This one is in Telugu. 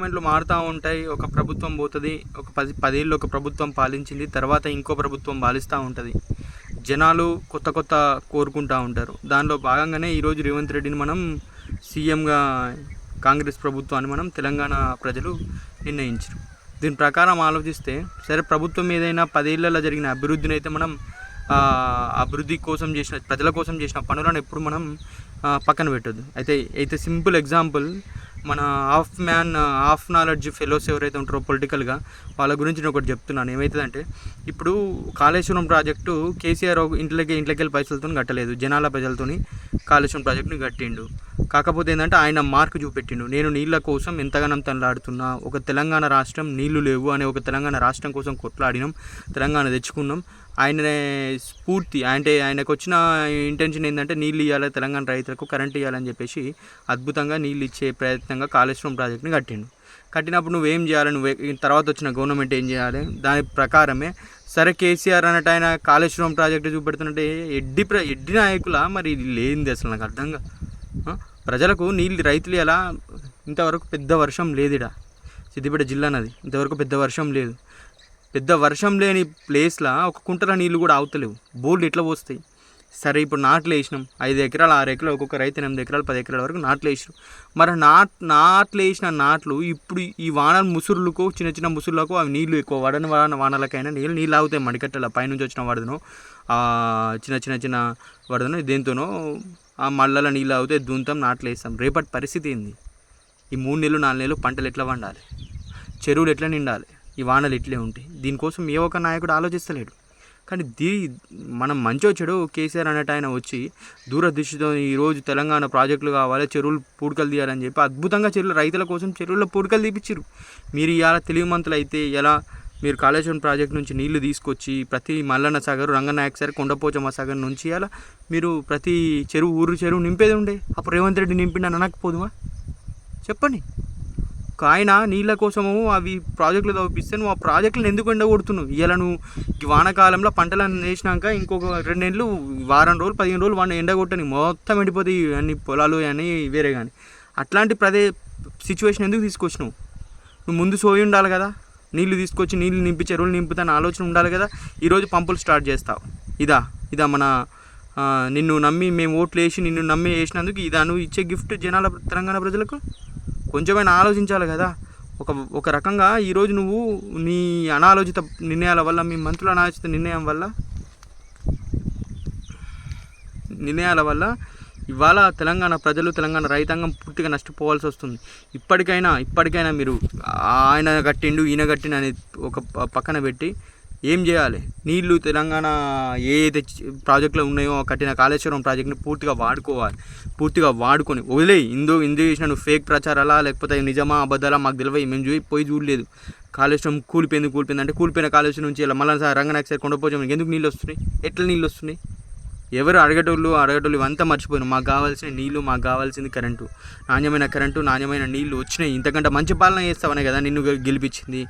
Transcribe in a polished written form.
గవర్నమెంట్లు మారుతూ ఉంటాయి. ఒక ప్రభుత్వం పోతుంది, ఒక 10 ఏళ్ళు ఒక ప్రభుత్వం పాలించింది, తర్వాత ఇంకో ప్రభుత్వం పాలిస్తూ ఉంటుంది. జనాలు కొత్త కోరుకుంటూ ఉంటారు. దానిలో భాగంగానే ఈరోజు రేవంత్ రెడ్డిని మనం సీఎంగా కాంగ్రెస్ ప్రభుత్వాన్ని మనం తెలంగాణ ప్రజలు నిర్ణయించారు. దీని ప్రకారం ఆలోచిస్తే సరే, ప్రభుత్వం ఏదైనా 10 ఏళ్ళలో జరిగిన అభివృద్ధిని అయితే మనం అభివృద్ధి కోసం చేసిన, ప్రజల కోసం చేసిన పనులను ఎప్పుడు మనం పక్కన పెట్టొద్దు. అయితే సింపుల్ ఎగ్జాంపుల్, మన హాఫ్ నాలెడ్జ్ ఫెలోస్ ఎవరైతే ఉంటారో పొలిటికల్గా, వాళ్ళ గురించి నేను ఒకటి చెప్తున్నాను. ఏమవుతుందంటే, ఇప్పుడు కాళేశ్వరం ప్రాజెక్టు కేసీఆర్ ఇంట్లోకి పైసలతో కట్టలేదు, జనాల ప్రజలతో కాళేశ్వరం ప్రాజెక్టుని కట్టిండు. కాకపోతే ఏంటంటే ఆయన మార్కు చూపెట్టిండు, నేను నీళ్ళ కోసం ఎంతగానో తనలాడుతున్నా, ఒక తెలంగాణ రాష్ట్రం నీళ్లు లేవు అనే ఒక తెలంగాణ రాష్ట్రం కోసం కొట్లాడినాం, తెలంగాణ తెచ్చుకున్నాం. ఆయన స్ఫూర్తి అంటే ఆయనకు వచ్చిన ఇంటెన్షన్ ఏంటంటే నీళ్ళు ఇవ్వాలి, తెలంగాణ రైతులకు కరెంట్ ఇవ్వాలని చెప్పేసి అద్భుతంగా నీళ్ళు ఇచ్చే ప్రయత్నంగా కాళేశ్వరం ప్రాజెక్ట్ని కట్టినప్పుడు నువ్వేం చేయాలి, తర్వాత వచ్చిన గవర్నమెంట్ ఏం చేయాలి, దాని ప్రకారమే సరే కేసీఆర్ అన్నట్టు ఆయన కాళేశ్వరం ప్రాజెక్టు చూపెడుతున్నట్టే ఎడ్డి నాయకుల మరి లేనిది అసలు నాకు అర్థంగా. ప్రజలకు నీళ్ళు రైతులు ఎలా, ఇంతవరకు పెద్ద వర్షం లేదుడా సిద్దిపేట జిల్లా నది, ఇంతవరకు పెద్ద వర్షం లేదు. పెద్ద వర్షం లేని ప్లేస్లో ఒక కుంటల నీళ్ళు కూడా ఆగుతలేవు, బోర్డు ఎట్లా పోస్తాయి? సరే, ఇప్పుడు నాట్లు వేసినాం, 5 ఎకరాలు 6 ఎకరాలు, ఒక్కొక్క రైతు 8 ఎకరాలు 10 ఎకరాల వరకు నాట్లు వేసినాం. మరి నాట్లు వేసిన నాట్లు ఇప్పుడు ఈ వానల ముసురులకు, చిన్న ముసురులకు అవి నీళ్ళు ఎక్కువ వడని వానలకైనా నీళ్ళు ఆగుతాయి. మడికట్టల పైనుంచి వచ్చిన వడదనో చిన్న వడదనో దేంతోనో ఆ మళ్ళల నీళ్ళు ఆగితే దుంతాం, నాట్లు వేస్తాం. రేపటి పరిస్థితి ఏంది? ఈ 3 నెలలు 4 నెలలు పంటలు ఎట్లా పండాలి, చెరువులు ఎట్లా నిండాలి, ఈ వానలు ఇట్లే ఉంటాయి. దీనికోసం ఏ ఒక్క నాయకుడు ఆలోచిస్తలేడు. కానీ మనం మంచో చెడు కేసీఆర్ అన్నట్టు ఆయన వచ్చి దూరదృష్టితో ఈరోజు తెలంగాణ ప్రాజెక్టులు కావాలి, చెరువులు పూడికలు తీయాలని చెప్పి అద్భుతంగా రైతుల కోసం చెరువుల్లో పూడికలు తీపిచ్చారు. మీరు ఇలా తెలివిమంతులు అయితే ఎలా మీరు కాళేశ్వరం ప్రాజెక్టు నుంచి నీళ్లు తీసుకొచ్చి ప్రతి మల్లన్న సాగర్, రంగనాయక సాగర్, కొండపోచమ్మ సాగర్ నుంచి అలా మీరు ప్రతి చెరువు నింపేది ఉండే. అప్పుడు రేవంత్ రెడ్డి నింపిండి అనకపోదుమా? చెప్పండి. ఆయన నీళ్ళ కోసము అవి ప్రాజెక్టులు తవ్విస్తే నువ్వు ఆ ప్రాజెక్టులను ఎందుకు ఎండగొడుతున్నావు? ఇలా నువ్వు వానాకాలంలో పంటలను వేసినాక ఇంకొక 2 నెలలు, వారం రోజులు, 15 రోజులు వాడిని ఎండగొట్టని మొత్తం ఎండిపోతాయి అన్ని పొలాలు అని వేరే. కానీ అట్లాంటి సిచ్యువేషన్ ఎందుకు తీసుకొచ్చినావు? నువ్వు ముందు సోయి ఉండాలి కదా, నీళ్లు తీసుకొచ్చి నీళ్ళు నింపి చెరువులు నింపుతాను ఆలోచన ఉండాలి కదా. ఈరోజు పంపులు స్టార్ట్ చేస్తావు. ఇదా మన నిన్ను నమ్మి మేము ఓట్లు వేసి నిన్ను నమ్మి వేసినందుకు ఇదా నువ్వు ఇచ్చే గిఫ్ట్ జనాల తెలంగాణ ప్రజలకు? కొంచెమైనా ఆలోచించాలి కదా. ఒక రకంగా ఈరోజు నువ్వు నీ అనాలోచిత నిర్ణయాల వల్ల, మీ మంత్రుల అనాలోచిత నిర్ణయాల వల్ల ఇవాళ తెలంగాణ ప్రజలు, తెలంగాణ రైతాంగం పూర్తిగా నష్టపోవాల్సి వస్తుంది. ఇప్పటికైనా మీరు ఆయన కట్టిండు ఈయన కట్టిండు అనేది ఒక పక్కన పెట్టి ఏం చేయాలి? నీళ్లు తెలంగాణ ఏదైతే ప్రాజెక్టులు ఉన్నాయో కట్టిన కాళేశ్వరం ప్రాజెక్ట్ని పూర్తిగా వాడుకొని వదిలేయి. ఇందు చేసిన నువ్వు ఫేక్ ప్రచారాలా లేకపోతే నిజమా అబద్ధాలా మాకు తెలియదు, మేము పోయి చూడలేదు. కాళేశ్వరం కూలిపోయింది అంటే కూలిపోయిన కాళేశ్వరం నుంచి ఇలా మళ్ళీ రంగనాయక సార్, కొండపోచమ్మ ఎందుకు నీళ్ళు వస్తున్నాయి? ఎట్లా నీళ్ళు వస్తున్నాయి? ఎవరు అడగటోళ్ళు ఇవంతా మర్చిపోయినారు. మాకు కావాల్సిన నీళ్ళు, మాకు కావాల్సింది కరెంటు, నాణ్యమైన నీళ్ళు వచ్చినాయి. ఇంతకంటే మంచి పాలన చేస్తావనే కదా నిన్ను గెలిపించింది.